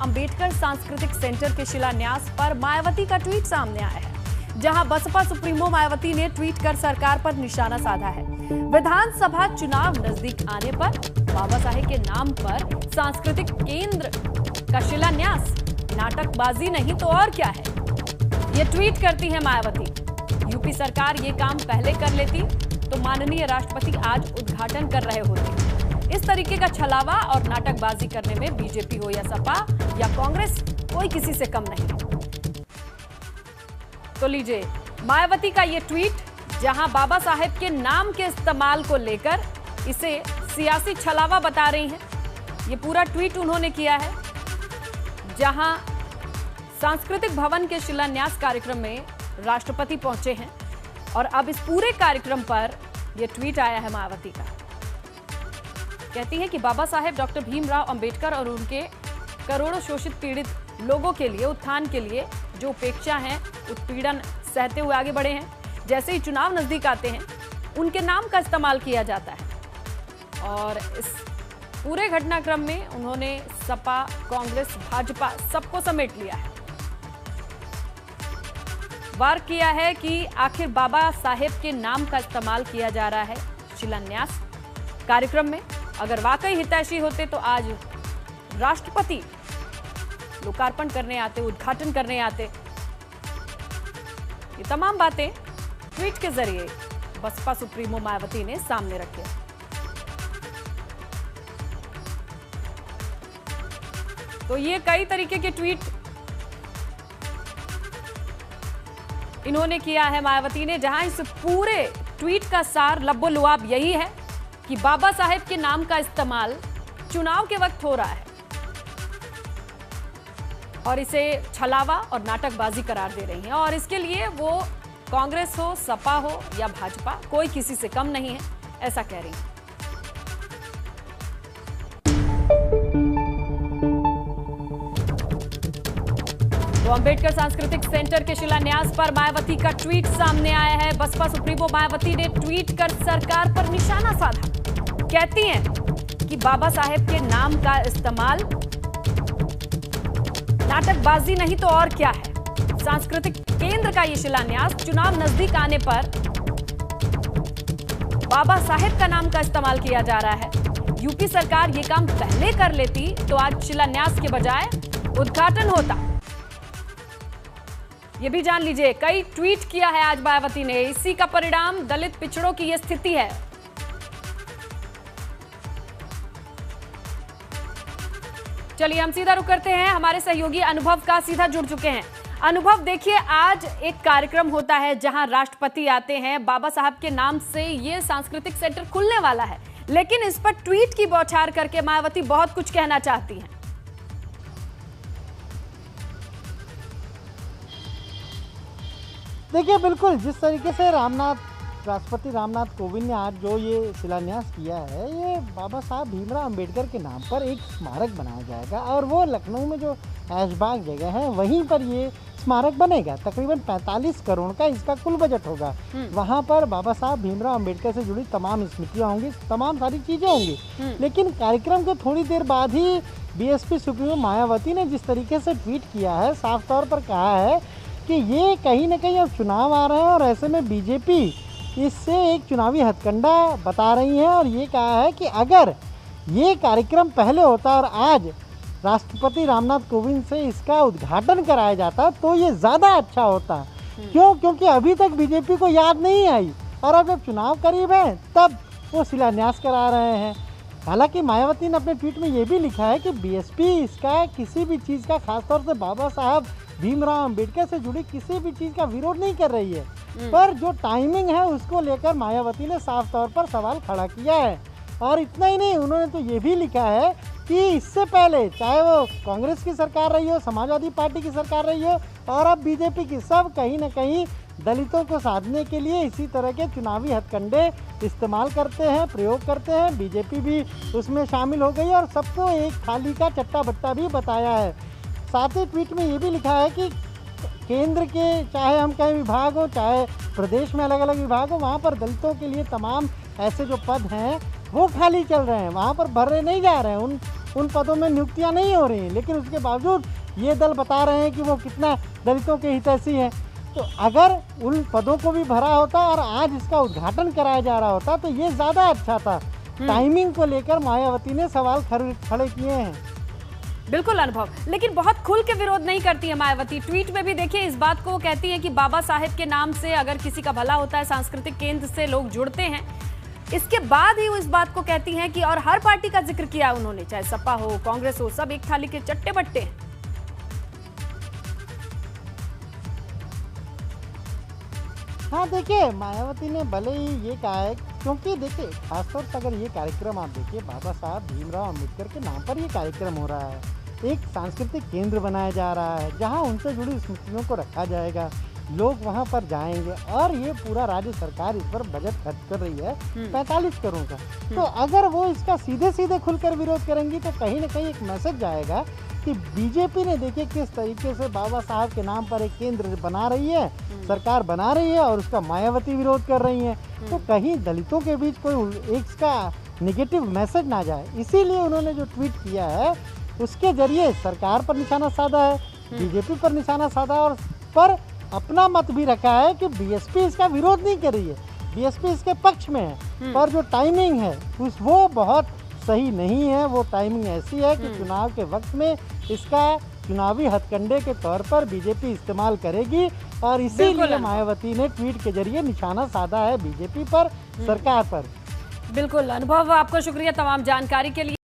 अंबेडकर सांस्कृतिक सेंटर के शिलान्यास पर मायावती का ट्वीट सामने आया है, जहां बसपा सुप्रीमो मायावती ने ट्वीट कर सरकार पर निशाना साधा है। विधानसभा चुनाव नजदीक आने पर बाबा साहेब के नाम पर सांस्कृतिक केंद्र का शिलान्यास नाटकबाजी नहीं तो और क्या है, ये ट्वीट करती है मायावती। यूपी सरकार ये काम पहले कर लेती तो माननीय राष्ट्रपति आज उद्घाटन कर रहे होते। इस तरीके का छलावा और नाटकबाजी करने में बीजेपी हो या सपा या कांग्रेस, कोई किसी से कम नहीं। तो लीजिए मायावती का ये ट्वीट, जहां बाबा साहेब के नाम के इस्तेमाल को लेकर इसे सियासी छलावा बता रही हैं। ये पूरा ट्वीट उन्होंने किया है, जहां सांस्कृतिक भवन के शिलान्यास कार्यक्रम में राष्ट्रपति पहुंचे हैं और अब इस पूरे कार्यक्रम पर यह ट्वीट आया है मायावती का। कहती हैं कि बाबा साहेब डॉक्टर भीमराव अंबेडकर और उनके करोड़ों शोषित पीड़ित लोगों के लिए, उत्थान के लिए जो उपेक्षा हैं, उत्पीड़न सहते हुए आगे बढ़े हैं। जैसे ही चुनाव नजदीक आते हैं उनके नाम का इस्तेमाल किया जाता है और इस पूरे घटनाक्रम में उन्होंने सपा, कांग्रेस, भाजपा सबको समेट लिया है। वार किया है कि आखिर बाबा साहेब के नाम का इस्तेमाल किया जा रहा है शिलान्यास कार्यक्रम में। अगर वाकई हितैषी होते तो आज राष्ट्रपति लोकार्पण करने आते, उद्घाटन करने आते। ये तमाम बातें ट्वीट के जरिए बसपा सुप्रीमो मायावती ने सामने रखी। तो ये कई तरीके के ट्वीट इन्होंने किया है मायावती ने, जहां इस पूरे ट्वीट का सार लब्बो-लुआब यही है कि बाबा साहेब के नाम का इस्तेमाल चुनाव के वक्त हो रहा है और इसे छलावा और नाटकबाजी करार दे रही हैं। और इसके लिए वो कांग्रेस हो, सपा हो या भाजपा, कोई किसी से कम नहीं है, ऐसा कह रही हैं। तो अंबेडकर सांस्कृतिक सेंटर के शिलान्यास पर मायावती का ट्वीट सामने आया है। बसपा सुप्रीमो मायावती ने ट्वीट कर सरकार पर निशाना साधा। कहती हैं कि बाबा साहेब के नाम का इस्तेमाल नाटकबाजी नहीं तो और क्या है। सांस्कृतिक केंद्र का ये शिलान्यास चुनाव नजदीक आने पर बाबा साहेब का नाम का इस्तेमाल किया जा रहा है। यूपी सरकार ये काम पहले कर लेती तो आज शिलान्यास के बजाय उद्घाटन होता। ये भी जान लीजिए, कई ट्वीट किया है आज मायावती ने। इसी का परिणाम दलित पिछड़ों की यह स्थिति है। चलिए हम सीधा रुक करते हैं, हमारे सहयोगी अनुभव का सीधा जुड़ चुके हैं। अनुभव, देखिए आज एक कार्यक्रम होता है जहां राष्ट्रपति आते हैं, बाबा साहब के नाम से ये सांस्कृतिक सेंटर खुलने वाला है, लेकिन इस पर ट्वीट की बौछार करके मायावती बहुत कुछ कहना चाहती हैं। देखिए बिल्कुल, जिस तरीके से राष्ट्रपति रामनाथ कोविंद ने आज जो ये शिलान्यास किया है, ये बाबा साहब भीमराव अंबेडकर के नाम पर एक स्मारक बनाया जाएगा और वो लखनऊ में जो ऐशबाग जगह है वहीं पर ये स्मारक बनेगा। तकरीबन 45 करोड़ का इसका कुल बजट होगा। वहाँ पर बाबा साहब भीमराव अंबेडकर से जुड़ी तमाम स्मृतियाँ होंगी, तमाम सारी चीज़ें होंगी। लेकिन कार्यक्रम के थोड़ी देर बाद ही बीएसपी सुप्रीमो मायावती ने जिस तरीके से ट्वीट किया है, साफ तौर पर कहा है कि ये कहीं ना कहीं अब चुनाव आ रहे हैं और ऐसे में बीजेपी इससे एक चुनावी हथकंडा बता रही है और ये कहा है कि अगर ये कार्यक्रम पहले होता और आज राष्ट्रपति रामनाथ कोविंद से इसका उद्घाटन कराया जाता तो ये ज़्यादा अच्छा होता। क्यों? क्योंकि अभी तक बीजेपी को याद नहीं आई और अब जब चुनाव करीब है तब वो शिलान्यास करा रहे हैं। हालांकि मायावती ने अपने ट्वीट में ये भी लिखा है कि बीएसपी इसका किसी भी चीज़ का, खासतौर से बाबा साहब भीमराव अंबेडकर से जुड़ी किसी भी चीज़ का विरोध नहीं कर रही है, पर जो टाइमिंग है उसको लेकर मायावती ने साफ तौर पर सवाल खड़ा किया है। और इतना ही नहीं, उन्होंने तो ये भी लिखा है कि इससे पहले चाहे वो कांग्रेस की सरकार रही हो, समाजवादी पार्टी की सरकार रही हो और अब बीजेपी की, सब कहीं ना कहीं दलितों को साधने के लिए इसी तरह के चुनावी हथकंडे इस्तेमाल करते हैं, प्रयोग करते हैं। बीजेपी भी उसमें शामिल हो गई और सबको एक थाली का चट्टा बट्टा भी बताया है। साथ ही ट्वीट में ये भी लिखा है कि केंद्र के चाहे हम कहें विभाग हो, चाहे प्रदेश में अलग अलग विभाग हो, वहाँ पर दलितों के लिए तमाम ऐसे जो पद हैं वो खाली चल रहे हैं, वहाँ पर भरे नहीं जा रहे हैं। उन पदों में नियुक्तियां नहीं हो रही हैं, लेकिन उसके बावजूद ये दल बता रहे हैं कि वो कितना दलितों के हितैषी हैं। तो अगर उन पदों को भी भरा होता और आज इसका उद्घाटन कराया जा रहा होता तो ये ज़्यादा अच्छा था। टाइमिंग को लेकर मायावती ने सवाल खड़े किए हैं। बिल्कुल अनुभव, लेकिन बहुत खुल के विरोध नहीं करती है मायावती। ट्वीट में भी देखिए इस बात को वो कहती है कि बाबा साहेब के नाम से अगर किसी का भला होता है, सांस्कृतिक केंद्र से लोग जुड़ते हैं। इसके बाद ही वो इस बात को कहती हैं कि और हर पार्टी का जिक्र किया उन्होंने, चाहे सपा हो, कांग्रेस हो, सब एक थाली के चट्टे बट्टे हैं। हाँ देखिए, मायावती ने भले ही ये कहा है, क्योंकि देखिए खासतौर पर अगर ये कार्यक्रम आप देखिए, बाबा साहब भीमराव अंबेडकर के नाम पर ये कार्यक्रम हो रहा है। एक सांस्कृतिक केंद्र बनाया जा रहा है जहाँ उनसे जुड़ी स्मृतियों को रखा जाएगा, लोग वहाँ पर जाएंगे और ये पूरा राज्य सरकार इस पर बजट खर्च कर रही है 45 करोड़ का। तो अगर वो इसका सीधे सीधे खुलकर विरोध करेंगी तो कहीं ना कहीं एक मैसेज जाएगा कि बीजेपी ने देखिए किस तरीके से बाबा साहब के नाम पर एक केंद्र बना रही है, सरकार बना रही है और उसका मायावती विरोध कर रही है। तो कहीं दलितों के बीच कोई एक का निगेटिव मैसेज ना जाए, इसीलिए उन्होंने जो ट्वीट किया है उसके जरिए सरकार पर निशाना साधा है, बीजेपी पर निशाना साधा और पर अपना मत भी रखा है कि बीएसपी इसका विरोध नहीं कर रही है, बीएसपी इसके पक्ष में है। पर जो टाइमिंग है वो बहुत सही नहीं है। वो टाइमिंग ऐसी है कि चुनाव के वक्त में इसका चुनावी हथकंडे के तौर पर बीजेपी इस्तेमाल करेगी और इसीलिए मायावती ने ट्वीट के जरिए निशाना साधा है बीजेपी पर, सरकार पर। बिल्कुल अनुभव, आपको शुक्रिया तमाम जानकारी के लिए।